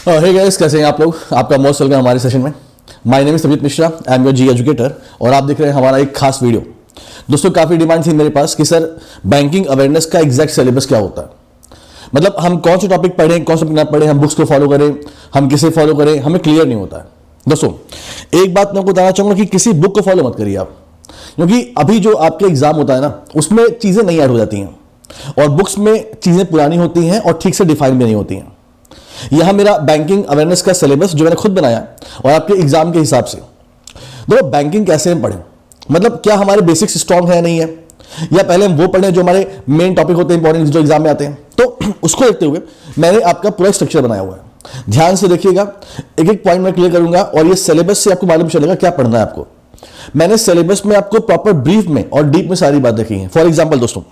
Hey guys, कैसे हैं आप लोग। आपका मोस्ट वेलकम हमारे सेशन में। My name is Sabjeet Mishra, I am your G educator और आप देख रहे हैं हमारा एक खास वीडियो। दोस्तों, काफ़ी डिमांड थी मेरे पास कि सर बैंकिंग अवेयरनेस का एग्जैक्ट सिलेबस क्या होता है, मतलब हम कौन से टॉपिक पढ़ें, कौन से टॉपिक ना पढ़ें, हम बुक्स को फॉलो करें, हम किसे फॉलो करें, हमें क्लियर नहीं होता है। दोस्तों, एक बात मैं आपको बताना चाहूँगा कि किसी बुक को फॉलो मत करिए आप, क्योंकि अभी जो आपके एग्जाम होता है ना, उसमें चीज़ें नहीं ऐड हो जाती हैं और बुक्स में चीज़ें पुरानी होती हैं और ठीक से डिफाइन भी नहीं होती हैं। यह मेरा बैंकिंग अवेयरनेस का सिलेबस जो मैंने खुद बनाया और आपके एग्जाम के हिसाब से। देखो, बैंकिंग कैसे हम पढ़ें, मतलब क्या हमारे बेसिक्स स्ट्रांग है नहीं है, या पहले हम वो पढ़ें जो हमारे मेन टॉपिक होते हैं इंपॉर्टेंट जो एग्जाम में आते हैं। तो उसको देखते हुए मैंने आपका पूरा स्ट्रक्चर बनाया हुआ है। ध्यान से देखिएगा, एक एक पॉइंट मैं क्लियर करूंगा और ये सिलेबस से आपको मालूम चलेगा क्या पढ़ना है आपको। मैंने सिलेबस में आपको प्रॉपर ब्रीफ में और डीप में सारी बात देखी है। फॉर एग्जाम्पल दोस्तों,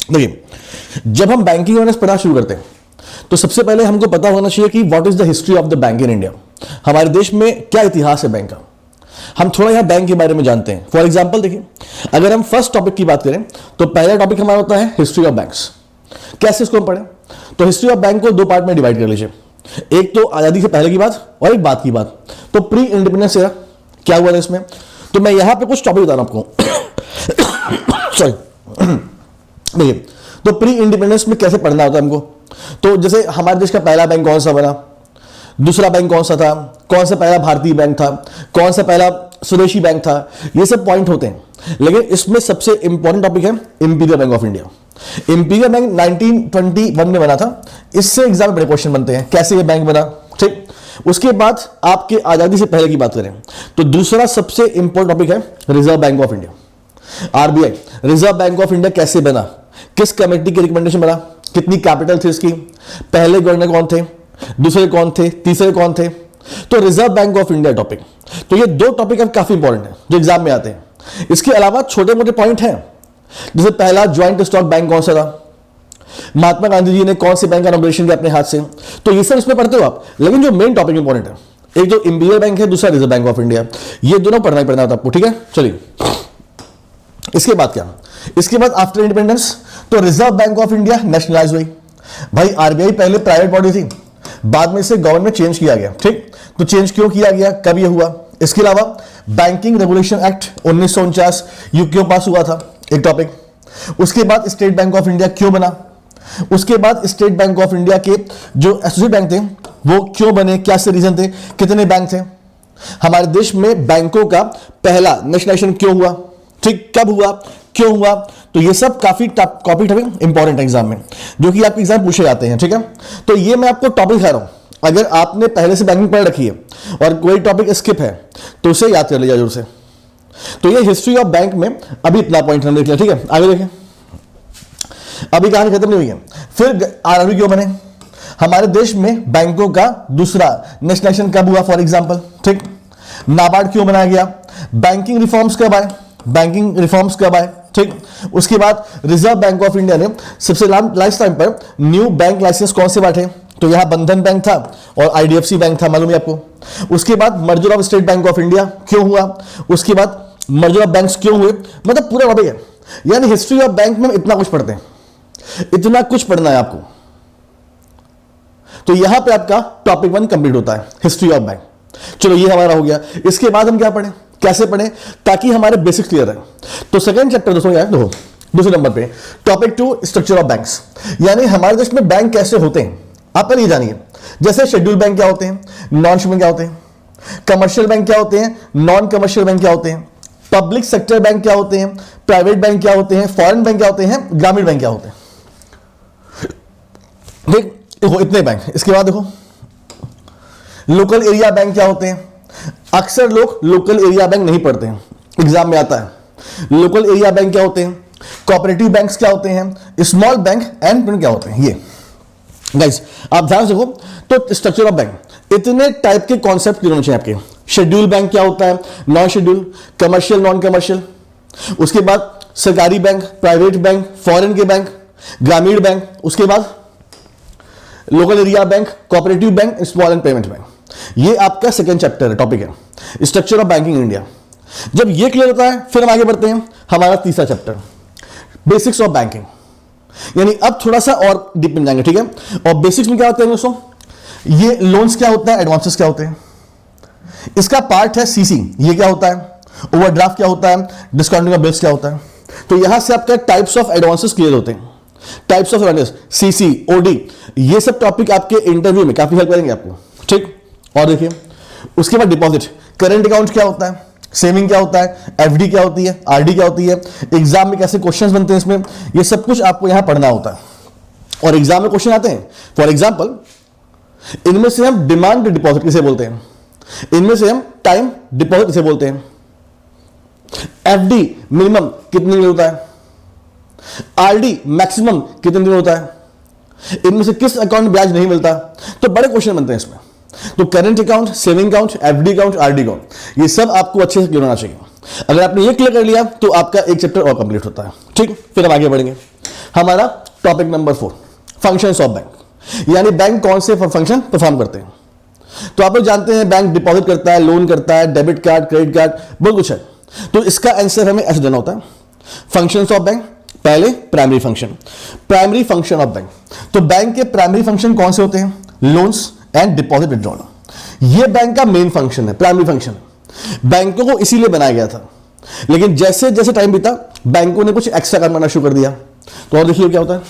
देखिए, जब हम बैंकिंग अवेयरनेस पढ़ना शुरू करते हैं तो सबसे पहले हमको पता होना चाहिए कि what is the history of the bank in India. हमारे देश में क्या इतिहास है बैंक का, हम थोड़ा यहां बैंक के बारे में जानते हैं। फॉर एग्जांपल देखिए, अगर हम फर्स्ट टॉपिक की बात करें तो पहला टॉपिक हमारा होता है हिस्ट्री ऑफ बैंक्स। कैसे इसको हम पढ़ें, तो हिस्ट्री ऑफ बैंक को दो पार्ट में डिवाइड कर लीजिए, एक तो आजादी से पहले की बात और एक बाद की बात। तो प्री इंडिपेंडेंस एरा क्या हुआ था इसमें, तो मैं यहां पर कुछ टॉपिक बता रहा हूं आपको। सॉरी, देखिए, तो प्री इंडिपेंडेंस में कैसे पढ़ना होता है हमको। तो जैसे हमारे देश का पहला बैंक कौन सा बना, दूसरा बैंक कौन सा था, कौन सा पहला भारतीय बैंक था, कौन सा पहला स्वदेशी बैंक था, ये सब पॉइंट होते हैं। लेकिन इसमें सबसे इंपॉर्टेंट टॉपिक है imperial bank of India. Imperial bank 1921 में बना था। इससे एग्जाम में बड़े क्वेश्चन बनते हैं, कैसे ये बैंक बना, ठीक। उसके बाद आपके आजादी से पहले की बात करें तो दूसरा सबसे इंपॉर्टेंट टॉपिक है reserve bank of India, RBI. Reserve bank of India कैसे बना, किस कमेटी के रिकमेंडेशन बना, कितनी कैपिटल थी इसकी, पहले गवर्नर कौन थे, दूसरे कौन थे, तीसरे कौन थे। तो reserve bank of India topic, तो ये दो टॉपिक काफी इंपॉर्टेंट है जो एग्जाम में आते हैं। इसके अलावा छोटे मोटे पॉइंट हैं, जैसे पहला ज्वाइंट स्टॉक बैंक कौन सा था, महात्मा गांधी जी ने कौन से बैंक का इनॉग्रेशन किया अपने हाथ से, तो ये सब इसमें पढ़ते हो आप। लेकिन जो मेन टॉपिक इंपॉर्टेंट है, एक जो इंपीरियल बैंक है, दूसरा रिजर्व बैंक ऑफ इंडिया, ये दोनों पढ़ना ही पढ़ना होता है आपको, ठीक है। चलिए, इसके बाद क्या, इसके बाद आफ्टर इंडिपेंडेंस तो reserve bank of India nationalise हुई। भाई, आरबीआई पहले प्राइवेट बॉडी थी, बाद में इसे गवर्नमेंट में चेंज किया गया, ठीक। तो चेंज क्यों किया गया, कब ये हुआ। इसके अलावा बैंकिंग रेगुलेशन एक्ट 1949 ये क्यों पास हुआ था, एक टॉपिक। उसके बाद स्टेट बैंक ऑफ इंडिया क्यों बना, उसके बाद स्टेट बैंक ऑफ इंडिया के जो एसोसिएट बैंक थे वो क्यों बने, क्या से रीजन थे, कितने बैंक थे, हमारे देश में बैंकों का पहला नेशनलाइजेशन क्यों हुआ, ठीक, कब हुआ, क्यों हुआ। तो ये सब काफी टॉपिक इंपॉर्टेंट है एग्जाम में, जो कि आपके एग्जाम पूछे जाते हैं, ठीक है। तो ये मैं आपको टॉपिक दिखा रहा हूं, अगर आपने पहले से बैंकिंग पढ़ रखी है और कोई टॉपिक स्किप है तो उसे याद कर लीजिए जरूर से। तो ये हिस्ट्री ऑफ बैंक में अभी इतना पॉइंट हमने देख लिया, ठीक है। आगे देखें, अभी कहानी खत्म नहीं हुई है। फिर आरबीआई क्यों बने, हमारे देश में बैंकों का दूसरा नेशनलाइजेशन कब हुआ, फॉर एग्जाम्पल, ठीक। नाबार्ड क्यों बनाया गया, बैंकिंग रिफॉर्म्स कब आए, बैंकिंग रिफॉर्म्स कब आए, ठीक। उसके बाद रिजर्व बैंक ऑफ इंडिया ने सबसे लास्ट टाइम पर न्यू बैंक लाइसेंस कौन से बांटे, तो यहां बंधन बैंक था और आईडीएफसी बैंक था, मालूम है आपको। उसके बाद merger of state bank of India क्यों हुआ, उसके बाद मर्जर ऑफ बैंक्स क्यों हुए, मतलब पूरा टॉपिक है। यानी हिस्ट्री ऑफ बैंक में हम इतना कुछ पढ़ते हैं, इतना कुछ पढ़ना है आपको। तो यहां पे आपका टॉपिक 1 कंप्लीट होता है, हिस्ट्री ऑफ बैंक। चलो, ये हमारा हो गया। इसके बाद हम क्या पढ़ें, कैसे पढ़ें, ताकि हमारे बेसिक्स क्लियर है। तो सेकंड चैप्टर दोस्तों यार, देखो दूसरे नंबर पे टॉपिक 2 स्ट्रक्चर ऑफ बैंक्स, यानी हमारे देश में बैंक कैसे होते हैं आप पहले ये जानिए। जैसे शेड्यूल बैंक क्या होते हैं, नॉन शेड्यूल क्या होते हैं, कमर्शियल बैंक क्या होते हैं, नॉन कमर्शियल बैंक क्या होते हैं, पब्लिक सेक्टर बैंक क्या होते हैं, प्राइवेट बैंक क्या होते हैं, फॉरेन बैंक क्या होते हैं, ग्रामीण बैंक क्या होते हैं, देखो इतने बैंक। इसके बाद देखो लोकल एरिया बैंक क्या होते हैं। अक्सर लोग लोकल एरिया बैंक नहीं पढ़ते हैं, एग्जाम में आता है। लोकल एरिया बैंक क्या होते हैं, कोऑपरेटिव बैंक्स क्या होते हैं, स्मॉल बैंक एंड क्या होते हैं। ये गाइस आप ध्यान से देखो। तो स्ट्रक्चर ऑफ बैंक, इतने टाइप के कॉन्सेप्ट क्लियर होने चाहिए आपके। शेड्यूल बैंक क्या होता है, non schedule, commercial, non commercial. उसके बाद सरकारी बैंक, प्राइवेट बैंक, फॉरेन के बैंक, ग्रामीण बैंक। उसके बाद local area bank, cooperative bank, small and payment bank. ये आपका सेकंड चैप्टर है, टॉपिक है स्ट्रक्चर ऑफ बैंकिंग इंडिया। जब ये क्लियर होता है फिर हम आगे बढ़ते हैं, हमारा तीसरा चैप्टर बेसिक्स ऑफ बैंकिंग। यानी अब थोड़ा सा और डीप में जाएंगे, ठीक है। और बेसिक्स में क्या होते हैं दोस्तों, ये लोन्स क्या होता है, एडवांसेस क्या होते हैं। इसका पार्ट है सीसी, ये क्या होता है, ओवरड्राफ्ट क्या होता है, डिस्काउंटिंग ऑफ बिल्स क्या होता है। तो यहां से आपका टाइप्स ऑफ एडवांसेस क्लियर होते हैं, types of advances, CC, OD, ये सब टॉपिक आपके इंटरव्यू में काफी हेल्प करेंगे आपको, ठीक। और देखिए उसके बाद डिपॉजिट, करंट अकाउंट क्या होता है, सेविंग क्या होता है, एफडी क्या होती है, आरडी क्या होती है, एग्जाम में कैसे क्वेश्चंस बनते हैं इसमें, ये सब कुछ आपको यहां पढ़ना होता है। और एग्जाम में क्वेश्चन आते हैं, फॉर एग्जाम्पल इनमें से हम डिमांड डिपॉजिट किसे बोलते हैं, इनमें से हम टाइम डिपॉजिट किसे बोलते हैं, एफडी मिनिमम कितने दिन होता है, आरडी मैक्सिमम कितने दिन होता है, इनमें से किस अकाउंट में ब्याज नहीं मिलता। तो बड़े क्वेश्चन बनते हैं इसमें। तो current account, saving account, FD account, RD account, ये सब आपको अच्छे से क्लियर होना चाहिए। अगर आपने ये क्लियर कर लिया तो आपका एक चैप्टर और कंप्लीट होता है, ठीक। फिर हम आगे बढ़ेंगे। हमारा topic number 4, functions of bank, यानी बैंक कौन से फंक्शन परफॉर्म करते हैं। तो आप लोग जानते हैं बैंक डिपॉजिट करता है, लोन करता है, डेबिट कार्ड, क्रेडिट कार्ड, बहुत कुछ है। तो इसका आंसर हमें ऐसे देना होता है, फंक्शंस ऑफ बैंक। पहले primary function, primary function of bank. तो बैंक के प्राइमरी फंक्शन कौन से होते हैं, लोन्स एंड डिपॉजिट विड्रॉल। ये बैंक का मेन फंक्शन है, प्राइमरी फंक्शन है। बैंकों को इसीलिए बनाया गया था, लेकिन जैसे जैसे टाइम बीता बैंकों ने कुछ एक्स्ट्रा काम करना शुरू कर दिया। तो और देखिए क्या होता है,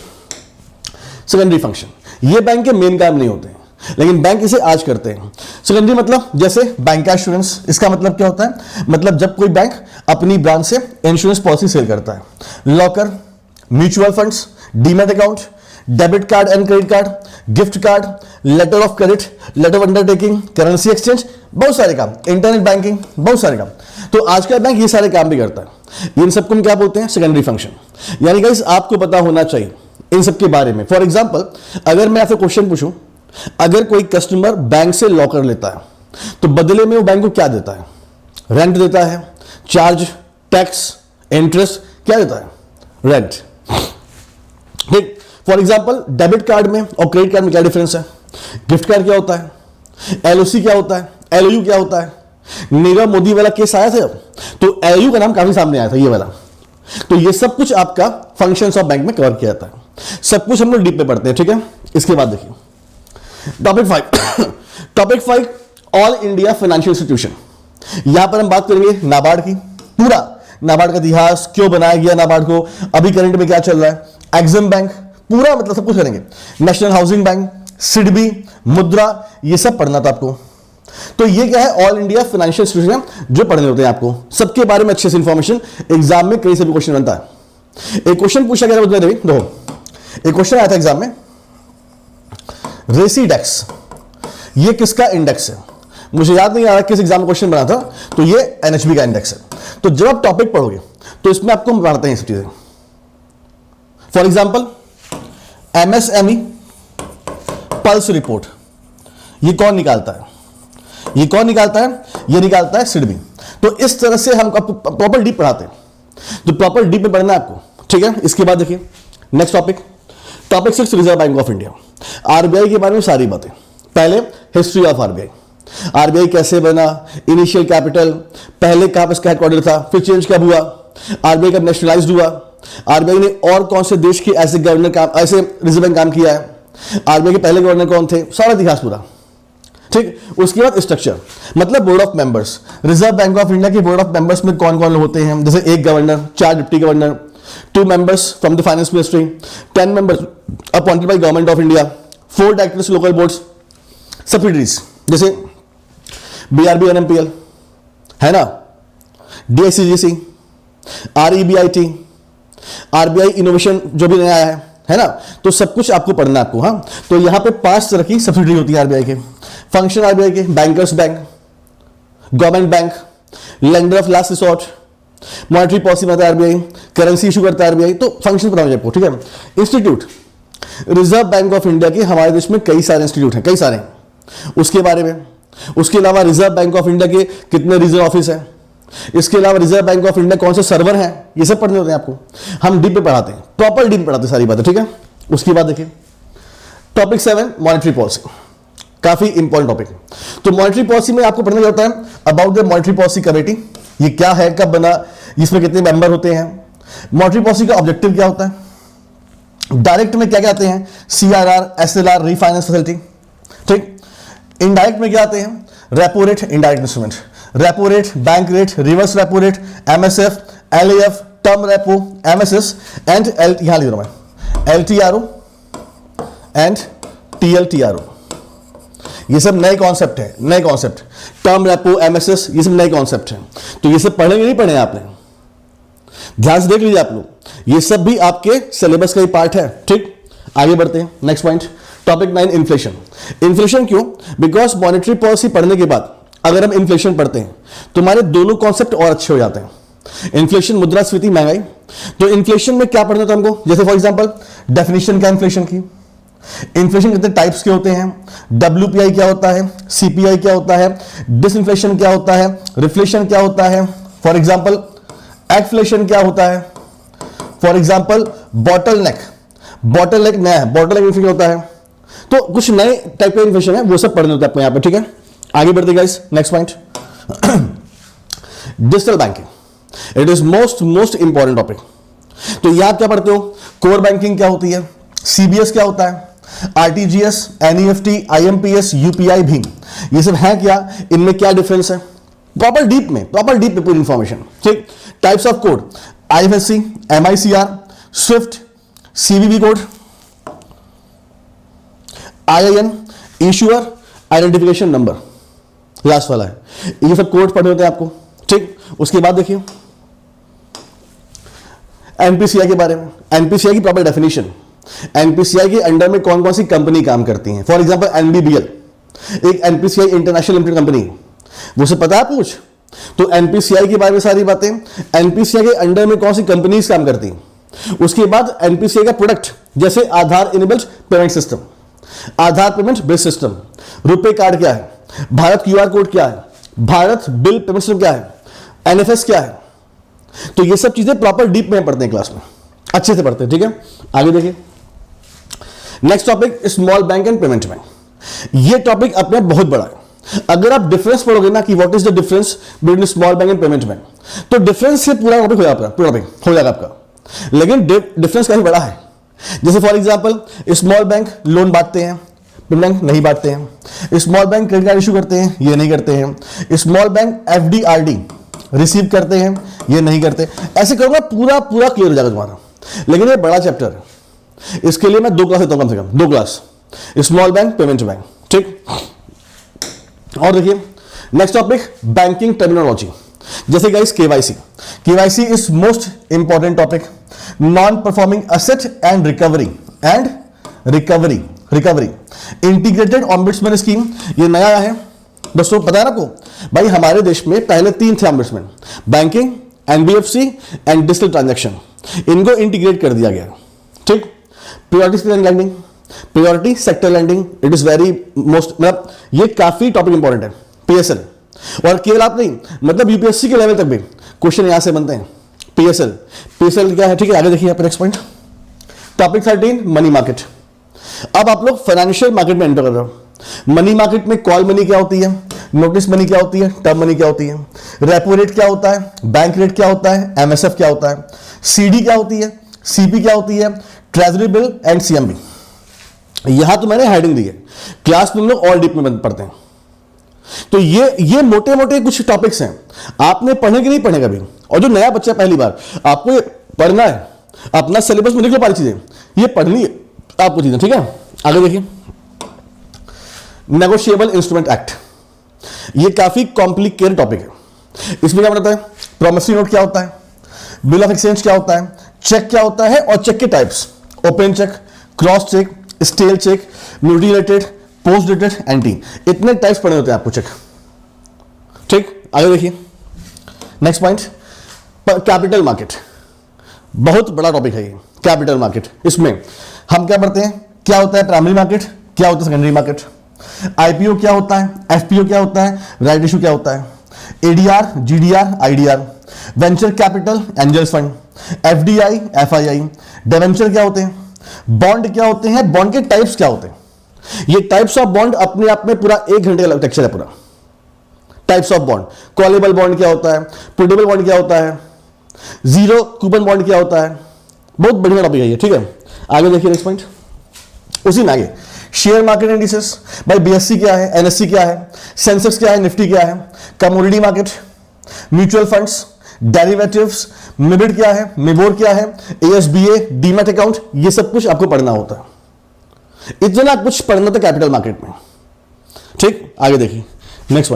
सेकेंडरी फंक्शन। ये बैंक के मेन काम नहीं होते हैं, लेकिन बैंक इसे आज करते हैं। सेकेंडरी मतलब जैसे बैंक का इंश्योरेंस, इसका मतलब क्या होता है, मतलब जब कोई बैंक अपनी ब्रांच से इंश्योरेंस पॉलिसी सेल करता है। Locker, mutual funds, demat account, debit card and credit card, gift card, letter of credit, letter of undertaking, currency exchange, बहुत सारे काम, इंटरनेट बैंकिंग, बहुत सारे काम। तो आज का बैंक ये सारे काम भी करता है। इन सबको हम क्या बोलते हैं, सेकेंडरी फंक्शन। यानी गाइस आपको पता होना चाहिए इन सब के बारे में। फॉर एग्जाम्पल अगर मैं आपसे क्वेश्चन पूछूं, अगर कोई कस्टमर बैंक से लॉकर लेता है तो बदले में वो बैंक को क्या देता है, रेंट देता है, चार्ज, टैक्स, इंटरेस्ट, क्या देता है, रेंट, ठीक। फॉर एग्जाम्पल डेबिट कार्ड में और क्रेडिट कार्ड में क्या डिफरेंस है, गिफ्ट कार्ड क्या होता है, एलओसी क्या होता है, एलओयू क्या होता है। नीरव मोदी वाला केस आया था तो एलओयू का नाम काफी सामने आया था, ये वाला। तो ये सब कुछ आपका फंक्शंस ऑफ बैंक में कवर किया जाता है। सब कुछ हम लोग डीप पे पढ़ते हैं, ठीक है। इसके बाद देखिए topic 5 topic 5 all India financial institution. यहां पर हम बात करेंगे नाबार्ड की, पूरा नाबार्ड का इतिहास, क्यों बनाया गया नाबार्ड को, अभी करंट में क्या चल रहा है, एग्जिम बैंक, पूरा मतलब सब कुछ करेंगे। नेशनल हाउसिंग बैंक, सिडबी, मुद्रा, ये सब पढ़ना था आपको। तो ये क्या है, ऑल इंडिया फाइनेंशियल इंस्टीट्यूशन जो पढ़ने होते हैं आपको, सबके बारे में अच्छे से इंफॉर्मेशन। एग्जाम में कई से भी क्वेश्चन बनता है। एक क्वेश्चन पूछा गया देखो, एक क्वेश्चन आया था एग्जाम में, रेसिडेक्स, ये किसका इंडेक्स है, मुझे याद नहीं आ रहा किस एग्जाम में क्वेश्चन बना था। तो ये एनएचबी का इंडेक्स है। तो जब आप टॉपिक पढ़ोगे तो इसमें आपको बताते हैं सब चीजें। For example MSME pulse report, ये कौन निकालता है, ये कौन निकालता है, ये निकालता है सिडबी। तो इस तरह से हम प्रॉपर डीप पढ़ाते हैं। तो प्रॉपर डीप में पढ़ना है आपको, ठीक है। इसके बाद देखिए next topic, topic 6 reserve bank of India, RBI के बारे में सारी बातें। पहले हिस्ट्री ऑफ आरबीआई, आरबीआई कैसे बना, इनिशियल कैपिटल, पहले कहां पर इसका हेडक्वार्टर था, फिर चेंज कब हुआ, आरबीआई कब नेशनलाइज्ड हुआ, आरबीआई ने और कौन से देश के ऐसे गवर्नर काम, ऐसे रिजर्व बैंक काम किया है, आरबीआई के पहले गवर्नर कौन थे, सारा इतिहास पूरा, ठीक। उसके बाद स्ट्रक्चर, मतलब board of members. Reserve bank of India के बोर्ड ऑफ मेंबर्स में कौन कौन होते हैं, जैसे एक governor, 4 deputy governor, 2 members from the finance ministry, 10 members appointed by government of India, 4 directors local boards, subsidiaries जैसे BRB NMPL है ना, DICGC, REBIT, RBI इनोवेशन जो भी नया आया है ना। तो सब कुछ आपको पढ़ना है आपको, हाँ। तो यहाँ पे 5 तरह की सब्सिडी होती है आरबीआई के। फंक्शन आरबीआई के, bankers bank, government bank, lender of last resort, monetary policy बनाता है आरबीआई, करेंसी इशू करता है आरबीआई। तो फंक्शन पता होगा आपको, ठीक है। Institute, reserve bank of India के हमारे देश में कई सारे इंस्टीट्यूट हैं, कई सारे हैं, उसके बारे में। उसके अलावा रिजर्व बैंक ऑफ इंडिया के कितने रीजनल ऑफिस है, इसके अलावा रिजर्व बैंक ऑफ इंडिया कौन से सर्वर हैं, ये सब पढ़ने होते हैं आपको। हम डीप पे पढ़ाते हैं, प्रॉपर डीप पढ़ाते हैं सारी बातें, ठीक है। उसके बाद देखिए टॉपिक 7 मॉनेटरी पॉलिसी, काफी इंपॉर्टेंट टॉपिक। तो मॉनेटरी पॉलिसी में आपको पढ़ना होता है about the monetary policy committee, ये क्या है, कब बना, इसमें कितने मेंबर होते हैं, मॉनेटरी पॉलिसी का ऑब्जेक्टिव क्या होता है, डायरेक्ट में क्या क्या आते हैं, CRR, SLR, रीफाइनेंस फैसिलिटी, ठीक। इनडायरेक्ट में क्या आते हैं? Repo rate, indirect instrument, repo rate, bank rate, reverse repo rate, MSF, LAF, term repo, MSS and L, यहां लिख रहा हूं मैं, एलटीआरओ एंड टीएलटीआरओ। ये सब नए कॉन्सेप्ट है, नए कॉन्सेप्ट, टर्म रेपो, एमएसएस, ये सब नए कॉन्सेप्ट हैं। तो ये सब पढ़ेंगे नहीं पढ़े आपने, ध्यान से देख लीजिए आप लोग, ये सब भी आपके सिलेबस का ही पार्ट है। ठीक, आगे बढ़ते हैं, next point, topic 9, inflation. Inflation क्यों? बिकॉज मॉनेटरी पॉलिसी पढ़ने के बाद अगर हम इन्फ्लेशन पढ़ते हैं तो हमारे दोनों कॉन्सेप्ट और अच्छे हो जाते हैं। इन्फ्लेशन, मुद्रास्फीति, महंगाई। तो इन्फ्लेशन में क्या पढ़ना था हमको? जैसे फॉर एग्जांपल डेफिनेशन क्या इन्फ्लेशन की, इन्फ्लेशन कितने टाइप्स के होते हैं, डब्ल्यूपीआई क्या होता है, सीपीआई क्या होता है, डिसइन्फ्लेशन क्या होता है, रिफ्लेशन क्या होता है, फॉर एग्जांपल एगफ्लेशन क्या होता है, फॉर एग्जांपल बॉटलनेक नया है, बॉटलनेक इन्फ्लेशन होता है। तो कुछ नए टाइप का इन्फ्लेशन है, वो सब पढ़ने होता है आपको यहां पे। ठीक है, आगे बढ़ते guys, next point, digital banking. It is most important topic. तो यहां क्या पढ़ते हो? कोर बैंकिंग क्या होती है, सीबीएस क्या होता है, RTGS, NEFT, IMPS, UPI, Bhim, ये सब है क्या, इनमें क्या डिफरेंस है, प्रॉपर डीप में पूरी इंफॉर्मेशन। ठीक, types of code, IFSC, MICR, Swift, CVV code, IIN, issuer, identification number, last वाला है, ये सब कोड पढ़ने होते हैं आपको। ठीक, उसके बाद देखिए एनपीसीआई के बारे में, एनपीसीआई की प्रॉपर डेफिनेशन, एनपीसीआई के अंडर में कौन कौन सी कंपनी काम करती हैं। फॉर एग्जांपल एनबीबीएल एक एनपीसीआई इंटरनेशनल लिमिटेड कंपनी है, वो सब पता है आपको कुछ? तो एनपीसीआई के बारे में सारी बातें, एनपीसीआई के अंडर में कौन सी कंपनीज काम करती हैं। उसके बाद एनपीसीआई का प्रोडक्ट, जैसे Aadhaar enabled payment system, Aadhaar payment based system, RuPay card क्या है, भारत क्यूआर कोड क्या है, भारत बिल पेमेंट सिस्टम क्या है, एनएफएस क्या है। तो ये सब चीजें प्रॉपर डीप में पढ़ते हैं क्लास में, अच्छे से पढ़ते हैं। ठीक है, आगे देखिए, next topic, small bank and payment bank. ये टॉपिक अपने आप बहुत बड़ा है। अगर आप डिफरेंस पढ़ोगे ना कि what is the difference between small bank and payment bank, तो डिफरेंस से पूरा टॉपिक हो जाएगा, पूरा टॉपिक हो जाएगा आपका। लेकिन डिफरेंस काफी बड़ा है। जैसे for example small bank loan बांटते हैं, बैंक नहीं बांटते हैं। Small bank credit card issue करते हैं, ये नहीं करते हैं। Small bank FD RD receive करते हैं, ये नहीं करते। ऐसे करूंगा पूरा क्लियर हो जाएगा तुम्हारा। लेकिन ये बड़ा चैप्टर है, इसके लिए मैं 2 क्लास देता हूं, कम से कम 2 class, small bank, payment bank. ठीक, और देखिए नेक्स्ट टॉपिक, बैंकिंग टर्मिनोलॉजी। जैसे guys KYC is most important topic, non performing asset and recovery, integrated ombudsman scheme, ये नया है दोस्तों, पता है ना आपको? भाई हमारे देश में पहले 3 थे ombudsman, banking, NBFC and digital transaction, इनको इंटीग्रेट कर दिया गया। ठीक, priority sector lending, it is very most, मतलब ये काफी टॉपिक इंपॉर्टेंट है। पीएसएल, और केवल आप नहीं, मतलब यूपीएससी के लेवल तक भी क्वेश्चन यहां से बनते हैं। पीएसएल क्या है? ठीक है, आगे देखिए next point, topic 13, money market. अब आप लोग फाइनेंशियल मार्केट में एंटर कर रहे हो। मनी मार्केट में कॉल मनी क्या होती है, नोटिस मनी क्या होती है, टर्म मनी क्या होती है, रेपो रेट क्या होता है, बैंक रेट क्या होता है, एमएसएफ क्या होता है, सीडी क्या होती है, सीपी क्या होती है, ट्रेजरी बिल एंड सीएमबी। यहां तो मैंने हेडिंग दी है, क्लास में हम लोग और डीप में पढ़ते हैं। तो ये मोटे मोटे कुछ टॉपिक्स हैं, आपने पढ़ने के नहीं पढ़ने कभी। और जो नया बच्चा पहली बार, आपको ये पढ़ना है, अपना सिलेबस में लिख लो सारी चीजें, ये पढ़नी है आपको चीजें। ठीक है, आगे देखिए, नेगोशिएबल इंस्ट्रूमेंट एक्ट, ये काफी कॉम्प्लिकेटेड टॉपिक है। इसमें क्या बताता है, प्रॉमिसरी नोट क्या होता है, बिल ऑफ एक्सचेंज क्या होता है, चेक क्या होता है, और चेक के types, open cheque, cross cheque, stale cheque, mutilated, post dated, anti, इतने टाइप्स पढ़ने होते हैं आपको चेक। ठीक, आगे देखिए नेक्स्ट पॉइंट, कैपिटल मार्केट, बहुत बड़ा टॉपिक है ये कैपिटल मार्केट। इसमें हम क्या पढ़ते हैं, क्या होता है प्राइमरी मार्केट, क्या होता है सेकेंडरी मार्केट, आईपीओ क्या होता है, एफपीओ क्या होता है, राइट इशू क्या होता है, ADR, GDR, IDR, venture capital, angels fund, FDI, FII, debenture क्या होते हैं, बॉन्ड क्या होते हैं, बॉन्ड के टाइप्स क्या होते हैं। ये टाइप्स ऑफ बॉन्ड अपने आप में पूरा 1 घंटे का लेक्चर है पूरा। Types of bond, callable bond क्या होता है, पुटेबल बॉन्ड क्या होता है, जीरो कूपन बॉन्ड क्या होता है, बहुत बढ़िया टॉपिक है ये। ठीक है, आगे देखिए नेक्स्ट पॉइंट, उसी में आगे शेयर मार्केट इंडिसेस, भाई बीएससी क्या है, एनएससी क्या है, सेंसेक्स क्या है, निफ्टी क्या है, commodity market, mutual funds, derivatives, MIBID क्या है, मिबोर क्या है, एएसबीए, डीमैट अकाउंट, ये सब कुछ आपको पढ़ना होता है। इतना कुछ पढ़ना था कैपिटल मार्केट में। ठीक, आगे देखिए नेक्स्ट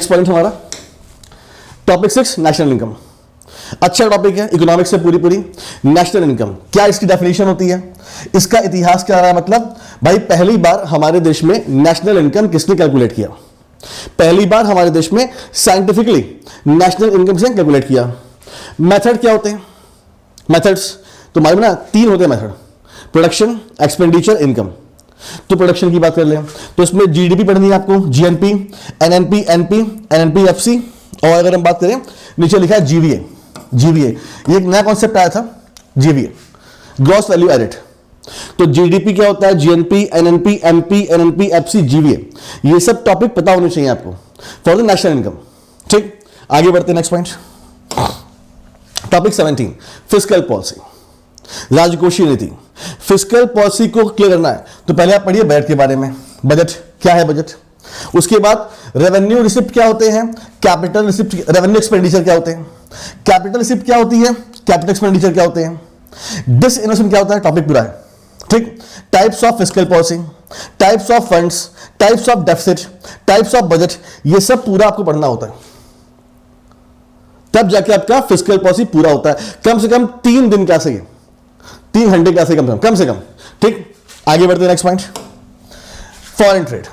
पॉइंट हमारा टॉपिक 6, नेशनल इनकम। अच्छा टॉपिक है, इकोनॉमिक्स से पूरी नेशनल इनकम क्या, इसकी डेफिनेशन होती है, इसका इतिहास क्या रहा है, मतलब भाई पहली बार हमारे देश में नेशनल इनकम किसने कैलकुलेट किया, पहली बार हमारे देश में साइंटिफिकली नेशनल इनकम से कैलकुलेट किया। मेथड क्या होते हैं, मेथड्स तो मालूम ना, 3 होते हैं मेथड, प्रोडक्शन, एक्सपेंडिचर, इनकम। तो प्रोडक्शन की बात कर लें तो इसमें जीडीपी पढ़नी है आपको, जीएनपी, एनएनपी, एनपी, एनएनपीएफसी, और अगर हम बात करें नीचे लिखा है जीवीए, ये एक नया कॉन्सेप्ट आया था, जीवीए, ग्रॉस वैल्यू एडेड। तो जीडीपी क्या होता है, जीएनपी, एनएनपी, एमपी, एनएनपीएफसी, जीवीए, ये सब टॉपिक पता होने चाहिए आपको फॉर द नेशनल इनकम। ठीक, आगे बढ़ते हैं next point, topic 17, fiscal policy, राजकोषीय नीति। फिस्कल पॉलिसी को क्लियर करना है तो पहले आप पढ़िए बजट के बारे में, बजट क्या है, बजट, उसके बाद रेवेन्यू रिसिप्ट क्या होते हैं, कैपिटल रिसिप्ट, रेवेन्यू एक्सपेंडिचर क्या होते हैं, कैपिटल रिसिप्ट क्या होती है, कैपिटल एक्सपेंडिचर क्या होते हैं, डिसइन्वेस्टमेंट क्या होता है, टॉपिक पूरा है। ठीक, types of fiscal policy, types of funds, types of deficit, types of budget, ये सब पूरा आपको पढ़ना होता है, तब जाके आपका फिस्कल पॉलिसी पूरा होता है। कम से कम 3 दिन का सही, 3 घंटे का सही, कम से कम। ठीक, आगे बढ़ते हैं नेक्स्ट पॉइंट, फॉरेन ट्रेड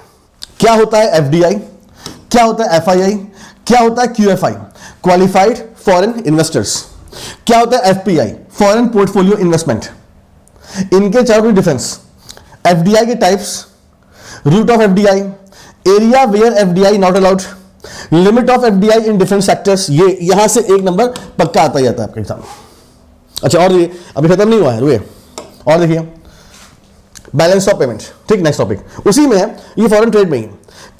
क्या होता है, एफडीआई क्या होता है, एफआईआई क्या होता है, क्यूएफआई, क्वालिफाइड फॉरेन इन्वेस्टर्स क्या होता है, एफपीआई, फॉरेन पोर्टफोलियो इन्वेस्टमेंट, इनके चारों डिफरेंस, एफडीआई के types, route of FDI, area where FDI not allowed, limit of FDI in different sectors, ये यहां से एक नंबर पक्का आता ही आता है आपके एग्जाम में। अच्छा, और ये अभी खत्म नहीं हुआ है, रुए और देखिए बैलेंस ऑफ पेमेंट। ठीक, नेक्स्ट टॉपिक उसी में है, ये फॉरेन ट्रेड में ही।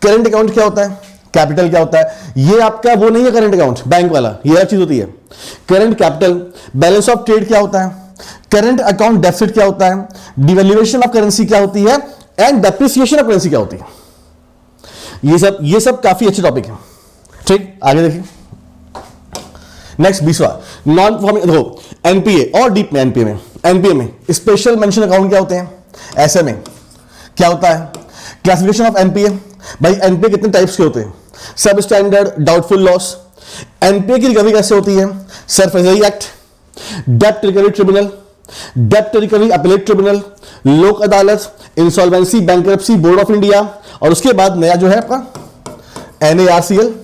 करंट अकाउंट क्या होता है, कैपिटल क्या होता है, ये आपका वो नहीं है करंट अकाउंट बैंक वाला, ये अलग चीज होती है। Current capital, balance of trade क्या होता है, करंट अकाउंट डेफिसिट क्या होता है, डिवैल्यूएशन ऑफ करेंसी क्या होती है, एंड डेप्रिसिएशन ऑफ करेंसी क्या होती है। ये सब काफी अच्छे टॉपिक है। ठीक, आगे देखिए नेक्स्ट 20वां, नॉन परफॉर्मिंग, देखो एनपीए और डीप में, एनपीए में स्पेशल मेंशन अकाउंट क्या होते हैं, एसएमए क्या होता है, क्लासिफिकेशन ऑफ एनपीए, भाई एनपीए कितने टाइप्स के होते हैं, सब स्टैंडर्ड, डाउटफुल लॉस, एनपीए की रिकवरी कैसे होती है, सरफेसी एक्ट, डेप्ट रिकवरी ट्रिब्यूनल, डेप्ट रिकवरी अपीलेट ट्रिब्यूनल, लोक अदालत, insolvency bankruptcy board of India, और उसके बाद नया जो है आपका एनएआरसीएल,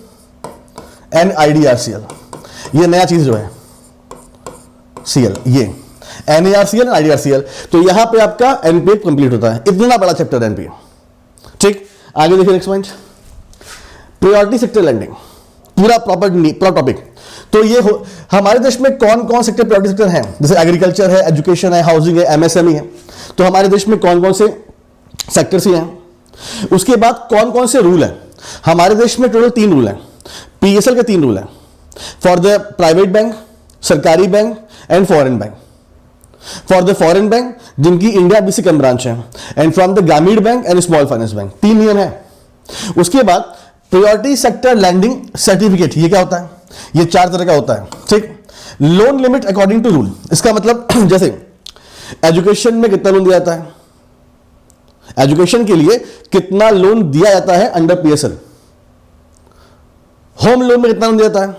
एनआईडीआरसीएल, ये नया चीज जो है सीएल, ये एनएआरसीएल, आईडीआरसीएल। तो यहां पे आपका एनपीए कंप्लीट होता है, इतना बड़ा चैप्टर है एनपीए। ठीक, आगे देखिए next point, priority sector lending, पूरा प्रॉपर टॉपिक। तो ये हमारे देश में कौन कौन सेक्टर प्रायोरिटी सेक्टर हैं, जैसे एग्रीकल्चर है, एजुकेशन है, हाउसिंग है, एमएसएमई है। तो हमारे देश में कौन कौन से सेक्टर्स हैं, उसके बाद कौन कौन से रूल है। हमारे देश में टोटल 3 रूल है, पीएसएल के 3 रूल है, फॉर द प्राइवेट बैंक, सरकारी bank and foreign bank. For the foreign bank जिनकी इंडिया भी से कम ब्रांच है, एंड फ्रॉम द ग्रामीण bank and small finance bank, 3 नियम है। उसके बाद प्रायोरिटी सेक्टर लैंडिंग सर्टिफिकेट, ये क्या होता है, ये 4 तरह का होता है। ठीक, loan limit according to rule, इसका मतलब जैसे एजुकेशन में कितना लोन दिया जाता है, एजुकेशन के लिए कितना लोन दिया जाता है अंडर पीएसएल, होम लोन में कितना लोन दिया जाता है,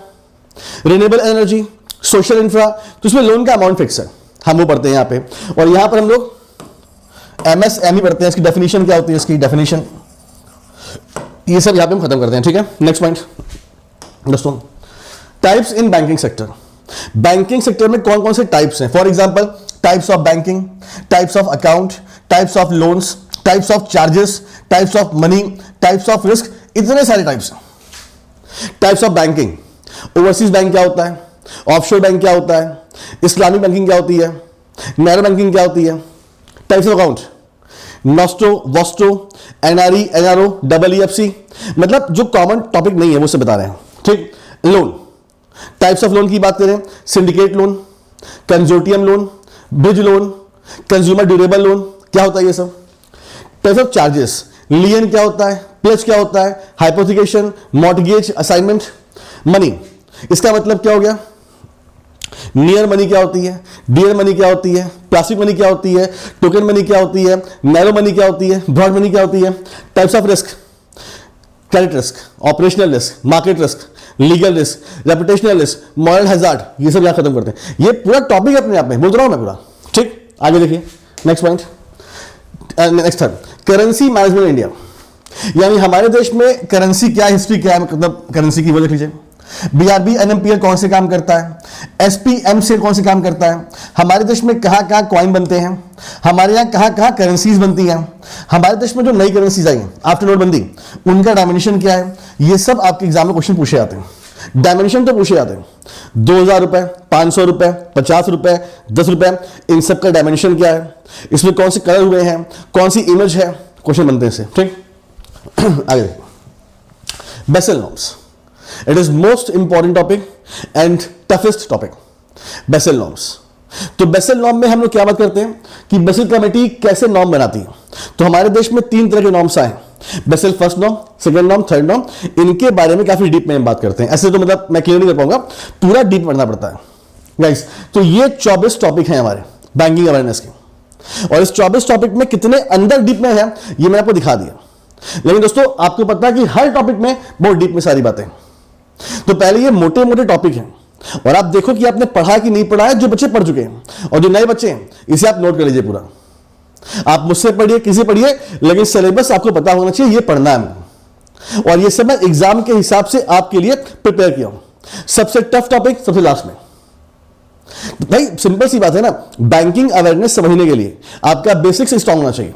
रिन्यूएबल एनर्जी, सोशल इंफ्रा, तो इसमें लोन का अमाउंट फिक्स है, हम वो पढ़ते हैं यहाँ पे। और यहां पर हम लोग एमएसएमई पढ़ते हैं, इसकी डेफिनेशन क्या होती है, इसकी डेफिनेशन, ये सब यहां पे हम खत्म करते हैं। ठीक है, नेक्स्ट पॉइंट दोस्तों, types in banking sector. Banking sector में कौन कौन से टाइप्स हैं, for example types of banking, types of account, types of loans, types of charges, types of money, types of risk, इतने सारे टाइप्स हैं। Types of banking, overseas bank क्या होता है, ऑफशोर बैंक क्या होता है, इस्लामिक बैंकिंग क्या होती है, नैरो बैंकिंग क्या होती है। Types of account, nostro, vostro, NRE, NRO, WFC, मतलब जो कॉमन टॉपिक नहीं है वो सब बता रहे हैं। ठीक, लोन, टाइप्स ऑफ लोन की बात करें, syndicate loan, consortium loan, bridge loan, consumer durable loan, क्या होता है ये सब। टाइप्स ऑफ चार्जेस, लियन क्या होता है, प्लेज क्या होता है, हाइपोथिकेशन, मॉर्टगेज, असाइनमेंट, मनी, इसका मतलब क्या हो गया, नियर मनी क्या होती है, डियर मनी क्या होती है, प्लास्टिक मनी क्या होती है, टोकन मनी क्या होती है, नैरो मनी क्या होती है, ब्रॉड मनी क्या होती है, types of risk, credit risk, operational risk, market risk, legal risk, reputational risk, moral hazard, ये सब यहां खत्म करते हैं। ये पूरा टॉपिक अपने आप में बोल रहा हूं मैं पूरा, ठीक। आगे देखिए next point, next third, currency management India, यानी हमारे देश में करेंसी क्या, हिस्ट्री क्या है, मतलब करेंसी की वो देख लीजिए। बीआरबी एनएमपीएल कौन से काम करता है, एसपीएम से कौन से काम करता है, हमारे देश में कहां कहां कॉइन बनते हैं, हमारे यहां कहां कहां करेंसीज बनती हैं, हमारे देश में जो नई करेंसीज आई हैं आफ्टर नोटबंदी उनका डायमेंशन क्या है, ये सब आपके एग्जाम में क्वेश्चन पूछे जाते हैं। डायमेंशन तो पूछे जाते हैं, 2000 रुपए, 500 रुपए, 50 रुपए, 10 रुपए, इन सब का डायमेंशन क्या है, इसमें कौन से कलर हुए हैं, कौन सी इमेज है, क्वेश्चन बनते हैं इससे, ठीक। आगे देखिए Basel norms, it is most important topic and toughest topic, Basel norms. तो बेसल नॉर्म में हम लोग क्या बात करते हैं कि बेसल कमेटी कैसे नॉर्म बनाती है। तो हमारे देश में 3 तरह के नॉर्म्स आए, Basel first norm, second norm, third norm, इनके बारे में काफी डीप में हम बात करते हैं। ऐसे तो मतलब मैं क्लियर नहीं कर पाऊंगा, पूरा डीप पढ़ना पड़ता है गाइस। तो ये 24 टॉपिक हैं हमारे बैंकिंग अवेयरनेस के, और इस 24 टॉपिक में कितने अंदर डीप में है ये मैंने आपको दिखा दिया। लेकिन दोस्तों आपको पता है कि हर टॉपिक में बहुत डीप में सारी बातें। तो पहले ये मोटे मोटे टॉपिक हैं, और आप देखो कि आपने पढ़ा कि नहीं पढ़ा है, जो बच्चे पढ़ चुके हैं और जो नए बच्चे हैं इसे आप नोट कर लीजिए पूरा। आप मुझसे पढ़िए, किसी पढ़िए, लेकिन सिलेबस आपको पता होना चाहिए, ये पढ़ना है। और ये सब मैं एग्जाम के हिसाब से आपके लिए प्रिपेयर किया हूं। सबसे टफ टॉपिक सबसे लास्ट में। भाई सिंपल सी बात है ना, बैंकिंग अवेयरनेस समझने के लिए आपका बेसिक से स्ट्रांग होना चाहिए।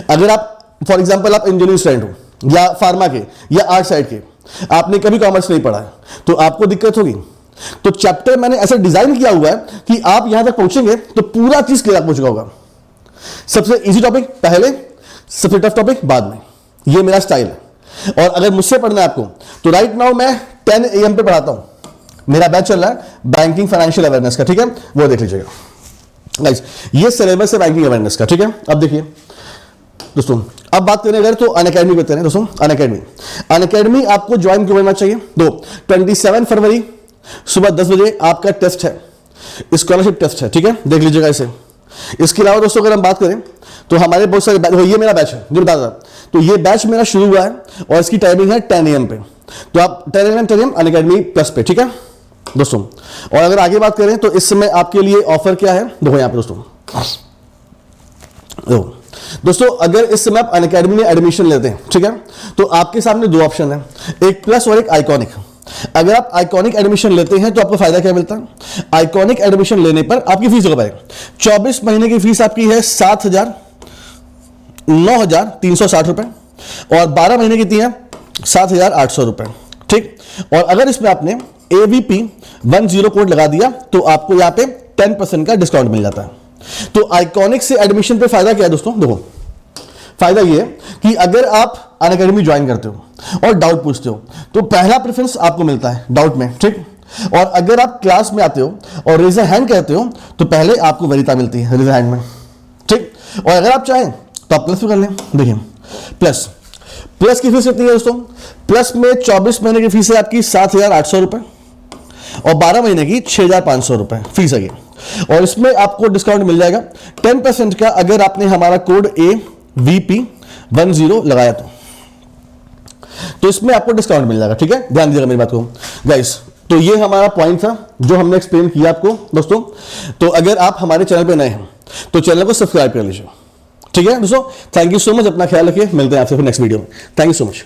अगर आप फॉर एग्जाम्पल आप इंजीनियरिंग स्टूडेंट हो या फार्मा के या आर्ट साइड के, आपने कभी कॉमर्स नहीं पढ़ा है तो आपको दिक्कत होगी। तो चैप्टर मैंने ऐसा डिजाइन किया हुआ है कि आप यहां तक पहुंचेंगे तो पूरा चीज क्लियर पहुंच चुका होगा। सबसे इजी टॉपिक पहले, सबसे टफ टॉपिक बाद में, ये मेरा स्टाइल है। और अगर मुझसे पढ़ना है आपको तो राइट नाउ मैं 10 AM पे पढ़ाता हूं, मेरा बैच चल रहा है बैंकिंग फाइनेंशियल अवेयरनेस का, ठीक है, वो देख लीजिएगा गाइस। ये सिलेबस है बैंकिंग अवेयरनेस का, ठीक है। अब देखिए दोस्तों, अब बात करें अगर तो अनअकैडमी करते हैं दोस्तों। अनअकैडमी आपको ज्वाइन क्यों करना चाहिए? 27 फरवरी सुबह 10 बजे आपका टेस्ट है, स्कॉलरशिप टेस्ट है, ठीक है, देख लीजिएगा इसे। इसके अलावा दोस्तों अगर हम बात करें तो हमारे बहुत सारे बैच, ये मेरा बैच है जो बता रहा, तो ये बैच मेरा शुरू हुआ है और इसकी टाइमिंग है 10 AM पे। तो आप 10 AM अनअकैडमी प्लस पे, ठीक है दोस्तों। और अगर आगे बात करें तो इस समय आपके लिए ऑफर क्या है, देखो यहाँ पे दोस्तों अगर इस समय आप अनअकैडमी में एडमिशन लेते हैं, ठीक है, तो आपके सामने 2 ऑप्शन है, एक प्लस और एक आइकॉनिक। अगर आप आइकॉनिक एडमिशन लेते हैं तो आपको फायदा क्या मिलता है? आइकॉनिक एडमिशन लेने पर आपकी फीस होगा 24 महीने की फीस आपकी है 9,360 रुपए, और 12 महीने की है 7,800 रुपए, ठीक। और अगर इसमें आपने AVP 10 कोड लगा दिया तो आपको यहां पे 10% का डिस्काउंट मिल जाता है। तो आइकॉनिक से एडमिशन पे फायदा क्या है दोस्तों? देखो फायदा ये है कि अगर आप अनअकैडमी ज्वाइन करते हो और डाउट पूछते हो तो पहला प्रेफरेंस आपको मिलता है डाउट में, ठीक। और अगर आप क्लास में आते हो और रेजर हैंड कहते हो तो पहले आपको वरीयता मिलती है रेजर हैंड में, ठीक। और अगर आप चाहें तो आप प्लस भी कर लें। देखिए प्लस की फीस कितनी है दोस्तों? प्लस में 24 महीने की फीस है आपकी 7,800 रुपए और 12 महीने की 6,500 रुपए फीस है। और इसमें आपको डिस्काउंट मिल जाएगा 10% का अगर आपने हमारा कोड AVP10 लगाया तो इसमें आपको डिस्काउंट मिल जाएगा, ठीक है। ध्यान दीजिएगा मेरी बात को गाइस। तो ये हमारा पॉइंट था जो हमने एक्सप्लेन किया आपको दोस्तों। तो अगर आप हमारे चैनल पे नए हैं तो चैनल को सब्सक्राइब कर लीजिए, ठीक है दोस्तों। थैंक यू सो मच, अपना ख्याल रखिए, मिलते हैं आपसे फिर नेक्स्ट वीडियो में। Thank you so much.